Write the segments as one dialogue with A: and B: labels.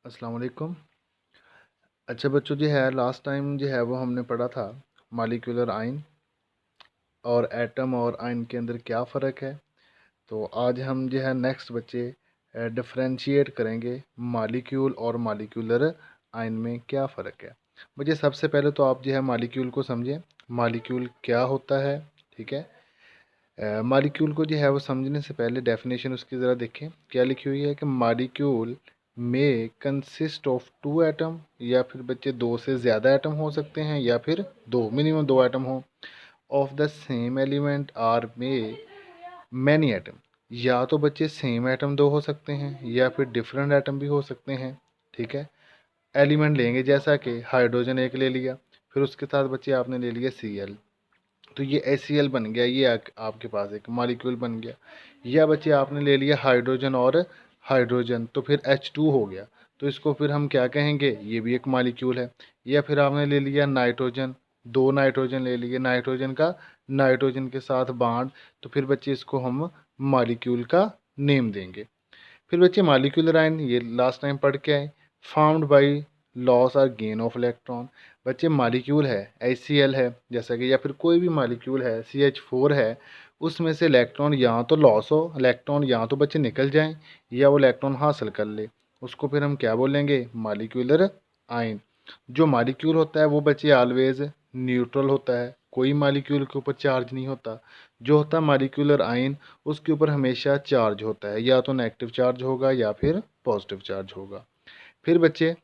A: अस्सलाम वालेकुम। अच्छा बच्चों, जो है लास्ट टाइम जो है वो हमने पढ़ा था मॉलिक्यूलर आयन और एटम और आयन के अंदर क्या फ़र्क है। तो आज हम जो है नेक्स्ट बच्चे डिफरेंशिएट करेंगे मॉलिक्यूल और मॉलिक्यूलर आयन में क्या फ़र्क है। बच्चे सबसे पहले तो आप जो है मॉलिक्यूल को समझें, मॉलिक्यूल क्या होता है। ठीक है, मॉलिक्यूल को जो है वो समझने से पहले डेफिनेशन उसकी ज़रा देखें क्या लिखी हुई है कि मॉलिक्यूल में कंसिस्ट ऑफ टू एटम, या फिर बच्चे दो से ज़्यादा एटम हो सकते हैं या फिर दो, मिनिमम दो एटम हो, of the same element or में मैनी एटम। या तो बच्चे सेम एटम दो हो सकते हैं या फिर डिफरेंट एटम भी हो सकते हैं। ठीक है, एलिमेंट लेंगे जैसा कि हाइड्रोजन एक ले लिया, फिर उसके साथ बच्चे आपने ले लिया Cl, तो ये HCl बन गया, ये आपके पास एक मॉलिक्यूल बन गया। या बच्चे आपने ले लिया हाइड्रोजन और हाइड्रोजन, तो फिर H2 हो गया, तो इसको फिर हम क्या कहेंगे, ये भी एक मॉलिक्यूल है। या फिर आपने ले लिया नाइट्रोजन, दो नाइट्रोजन ले लिए, नाइट्रोजन का नाइट्रोजन के साथ बांड, तो फिर बच्चे इसको हम मॉलिक्यूल का नेम देंगे। फिर बच्चे मॉलिक्यूलर आयन ये लास्ट टाइम पढ़ के आए, फाउंड बाय लॉस और गेन ऑफ इलेक्ट्रॉन। बच्चे मॉलिक्यूल है HCl है जैसा कि, या फिर कोई भी मॉलिक्यूल है CH4 है, उसमें से इलेक्ट्रॉन या तो लॉस हो, इलेक्ट्रॉन या तो बच्चे निकल जाएं या वो इलेक्ट्रॉन हासिल कर ले, उसको फिर हम क्या बोलेंगे, मॉलिक्यूलर आयन। जो मॉलिक्यूल होता है वो बच्चे ऑलवेज न्यूट्रल होता है, कोई मॉलिक्यूल के ऊपर चार्ज नहीं होता। जो होता है मॉलिक्यूलर आयन, उसके ऊपर हमेशा चार्ज होता है, या तो नेगेटिव चार्ज होगा या फिर पॉजिटिव चार्ज होगा। फिर बच्चे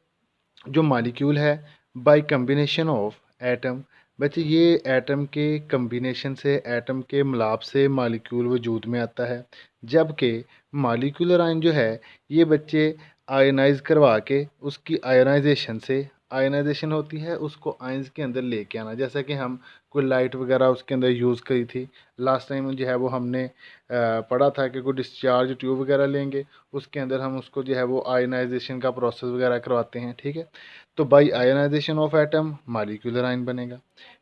A: जो मॉलिक्यूल है बाय कम्बिनेशन ऑफ एटम, बच्चे ये एटम के कम्बिनेशन से, एटम के मिलाप से मॉलिक्यूल वजूद में आता है। जबकि मॉलिक्यूलर आयन जो है ये बच्चे आयनाइज करवा के, उसकी आयनाइजेशन से, आयनाइजेशन होती है उसको आयंस के अंदर लेके आना, जैसा कि हम कोई लाइट वगैरह उसके अंदर यूज़ करी थी लास्ट टाइम जो है वो हमने पढ़ा था कि कोई डिस्चार्ज ट्यूब वगैरह लेंगे, उसके अंदर हम उसको जो है वो आयनाइजेशन का प्रोसेस वगैरह करवाते हैं। ठीक है, तो by ionisation of atom molecular ion बनेगा।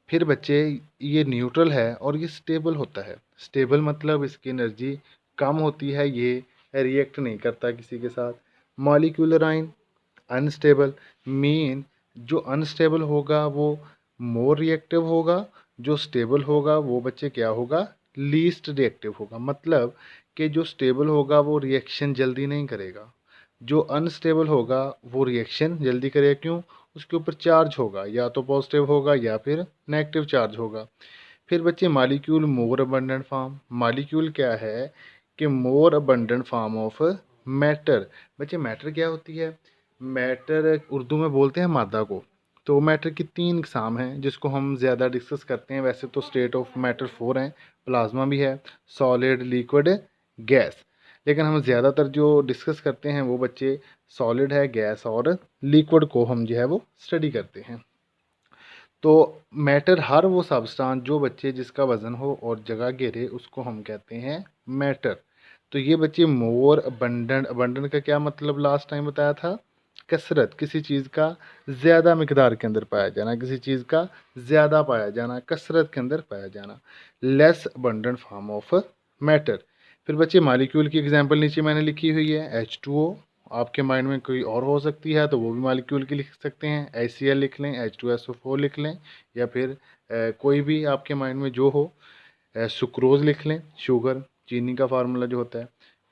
A: फिर बच्चे ये न्यूट्रल है और ये स्टेबल होता है। स्टेबल मतलब इसकी एनर्जी कम होती है, ये रिएक्ट नहीं करता किसी के साथ। मॉलिक्यूलर आयन अनस्टेबल, मीन जो अनस्टेबल होगा वो मोर रिएक्टिव होगा, जो स्टेबल होगा वो बच्चे क्या होगा, लीस्ट रिएक्टिव होगा। मतलब कि जो स्टेबल होगा वो रिएक्शन जल्दी नहीं करेगा, जो अनस्टेबल होगा वो रिएक्शन जल्दी करेगा। क्यों, उसके ऊपर चार्ज होगा, या तो पॉजिटिव होगा या फिर नेगेटिव चार्ज होगा। फिर बच्चे मॉलिक्यूल मोर अबंडेंट फॉर्म, मॉलिक्यूल क्या है कि मोर अबंडेंट फॉर्म ऑफ मैटर। बच्चे मैटर क्या होती है, मैटर उर्दू में बोलते हैं मादा को। तो मैटर की तीन इकसाम हैं जिसको हम ज़्यादा डिस्कस करते हैं। वैसे तो स्टेट ऑफ मैटर 4 हैं, प्लाज्मा भी है, सॉलिड, लिक्विड, गैस, लेकिन हम ज़्यादातर जो डिस्कस करते हैं वो बच्चे सॉलिड है, गैस और लिक्विड को हम जो है वो स्टडी करते हैं। तो मैटर हर वो सब्सटेंस जो बच्चे जिसका वज़न हो और जगह घेरे उसको हम कहते हैं मैटर। तो ये बच्चे मोर अबंडेंट, अबंडेंट का क्या मतलब लास्ट टाइम बताया था, कसरत, किसी चीज़ का ज़्यादा मकदार के अंदर पाया जाना, किसी चीज़ का ज़्यादा पाया जाना, कसरत के अंदर पाया जाना। Less abundant form of matter. फिर बच्चे मॉलिक्यूल की एग्जांपल नीचे मैंने लिखी हुई है, H2O। आपके माइंड में कोई और हो सकती है तो वो भी मॉलिक्यूल की लिख सकते हैं, HCl लिख लें, H2SO4 लिख लें, या फिर कोई भी आपके माइंड में जो हो, सुक्रोज़ लिख लें, शुगर, चीनी का फार्मूला जो होता है।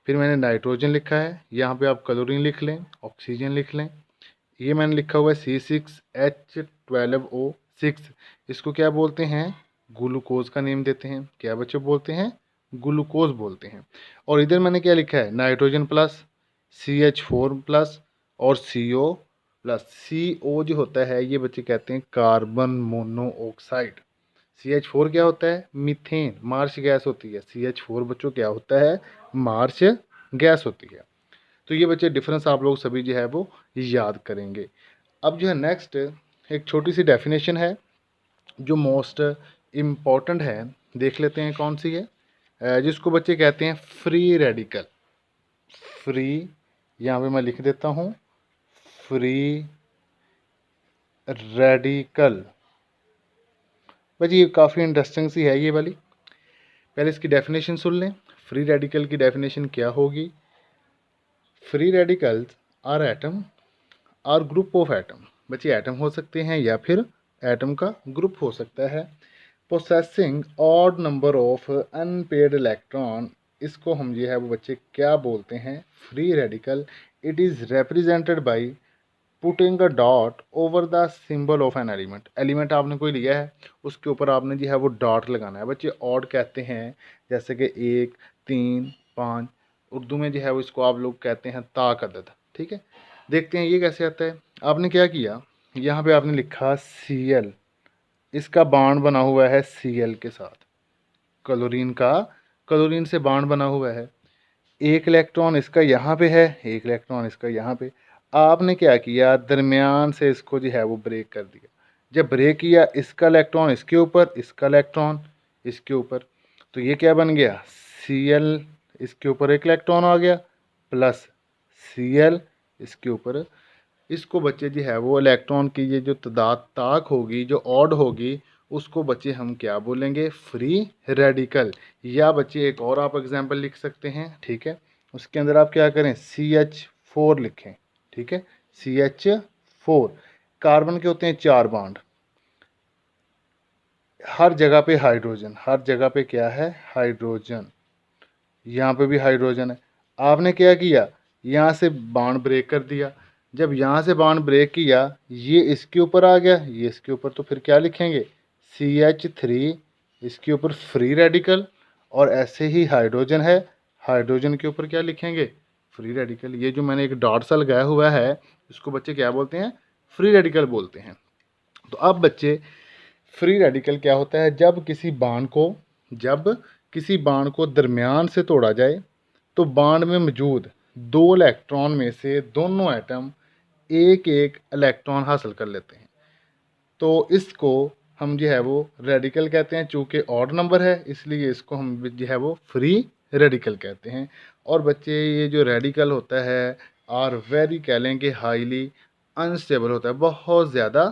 A: फिर मैंने नाइट्रोजन लिखा है, यहाँ पे आप क्लोरीन लिख लें, ऑक्सीजन लिख लें। ये मैंने लिखा हुआ है C6H12O6, इसको क्या बोलते हैं, ग्लूकोज का नेम देते हैं। क्या बच्चे बोलते हैं, ग्लूकोज बोलते हैं। और इधर मैंने क्या लिखा है, नाइट्रोजन प्लस, CH4 प्लस और CO प्लस। CO जो होता है ये बच्चे कहते हैं कार्बन मोनोऑक्साइड। CH4 क्या होता है, मीथेन, मार्च गैस होती है। CH4 बच्चों क्या होता है, मार्च गैस होती है। तो ये बच्चे डिफरेंस आप लोग सभी जो है वो याद करेंगे। अब जो है नेक्स्ट एक छोटी सी डेफिनेशन है जो मोस्ट इम्पॉर्टेंट है, देख लेते हैं कौन सी है, जिसको बच्चे कहते हैं फ्री रेडिकल। फ्री, यहाँ पे मैं लिख देता हूँ, फ्री रेडिकल। बच्चे ये काफ़ी इंटरेस्टिंग सी है ये वाली। पहले इसकी डेफिनेशन सुन लें, फ्री रेडिकल की डेफिनेशन क्या होगी। Free radicals are atom or group of atom. बच्चे एटम हो सकते हैं या फिर एटम का ग्रुप हो सकता है। Possessing odd number of unpaired electron, इसको हम जो है वो बच्चे क्या बोलते हैं, free radical. It is represented by putting a dot over the symbol of an element. Element आपने कोई लिया है, उसके ऊपर आपने जो है वो डॉट लगाना है। बच्चे ऑड कहते हैं, जैसे कि 1, 3, 5, उर्दू में जो है वो इसको आप लोग कहते हैं ताक अदद। ठीक है, देखते हैं ये कैसे आता है। आपने क्या किया, यहाँ पे आपने लिखा Cl, इसका बाण बना हुआ है Cl के साथ, क्लोरीन का, क्लोरीन से बाण बना हुआ है। एक इलेक्ट्रॉन इसका यहाँ पे है, एक इलेक्ट्रॉन इसका यहाँ पे। आपने क्या किया, दरमियान से इसको जो है वो ब्रेक कर दिया। जब ब्रेक किया, इसका इलेक्ट्रॉन इसके ऊपर, इसका इलेक्ट्रॉन इसके ऊपर, तो ये क्या बन गया, Cl, इसके ऊपर एक इलेक्ट्रॉन आ गया, प्लस Cl इसके ऊपर। इसको बच्चे जो है वो इलेक्ट्रॉन की ये जो तादाद ताक होगी, जो ऑड होगी, उसको बच्चे हम क्या बोलेंगे, फ्री रेडिकल। या बच्चे एक और आप एग्जांपल लिख सकते हैं। ठीक है, उसके अंदर आप क्या करें, CH4 लिखें। ठीक है, CH4, कार्बन के होते हैं 4 बॉन्ड, हर जगह पे हाइड्रोजन, हर जगह पे क्या है, हाइड्रोजन। यहाँ पे भी हाइड्रोजन है। आपने क्या किया, यहाँ से बाण ब्रेक कर दिया। जब यहाँ से बाण ब्रेक किया, ये इसके ऊपर आ गया, ये इसके ऊपर, तो फिर क्या लिखेंगे, CH3, इसके ऊपर फ्री रेडिकल। और ऐसे ही हाइड्रोजन है, हाइड्रोजन के ऊपर क्या लिखेंगे, फ्री रेडिकल। ये जो मैंने एक डॉट सा लगाया हुआ है, इसको बच्चे क्या बोलते हैं, फ्री रेडिकल बोलते हैं। तो अब बच्चे, फ्री रेडिकल क्या होता है, जब किसी बाण को दरमियान से तोड़ा जाए, तो बाण में मौजूद 2 इलेक्ट्रॉन में से दोनों एटम एक एक इलेक्ट्रॉन हासिल कर लेते हैं। तो इसको हम जो है वो रेडिकल कहते हैं। चूँकि ऑड नंबर है, इसलिए इसको हम जो है वो फ्री रेडिकल कहते हैं। और बच्चे, ये जो रेडिकल होता है, आर वेरी, कह लेंगे हाईली अनस्टेबल होता है, बहुत ज़्यादा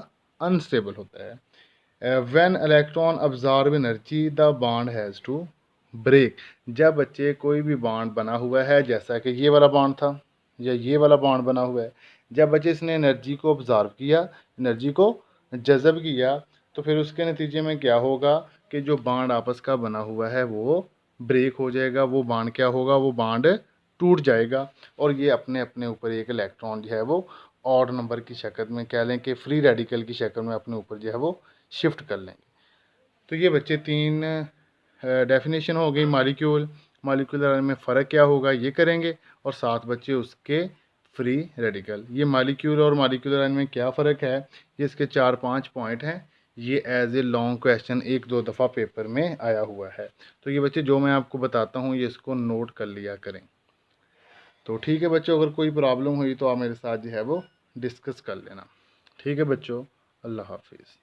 A: अनस्टेबल होता है। When electron absorb energy the bond has to break. जब बच्चे कोई भी बॉन्ड बना हुआ है, जैसा कि ये वाला बॉन्ड था या ये वाला बॉन्ड बना हुआ है, जब बच्चे इसने एनर्जी को ऑब्जॉर्व किया, एनर्जी को जज़ब किया, तो फिर उसके नतीजे में क्या होगा कि जो बॉन्ड आपस का बना हुआ है वो ब्रेक हो जाएगा। वो बॉन्ड क्या होगा, वो बॉन्ड टूट जाएगा। और ये अपने अपने ऊपर एक इलेक्ट्रॉन जो है वो ऑड नंबर की शक्ल में, कह लें कि फ्री रेडिकल की शक्ल में, अपने ऊपर जो है वो शिफ्ट कर लेंगे। तो ये बच्चे 3 डेफिनेशन हो गई। मालिक्यूलर में फ़र्क क्या होगा ये करेंगे, और साथ बच्चे उसके फ्री रेडिकल। ये मालिक्यूल और मालिक्यूलर में क्या फ़र्क है, ये इसके 4-5 पॉइंट हैं। ये एज ए लॉन्ग क्वेश्चन 1-2 दफ़ा पेपर में आया हुआ है। तो ये बच्चे जो मैं आपको बताता हूँ, ये इसको नोट कर लिया करें। तो ठीक है बच्चों, अगर कोई प्रॉब्लम हुई तो आप मेरे साथ जो है वो डिस्कस कर लेना। ठीक है बच्चों, अल्लाह हाफिज़।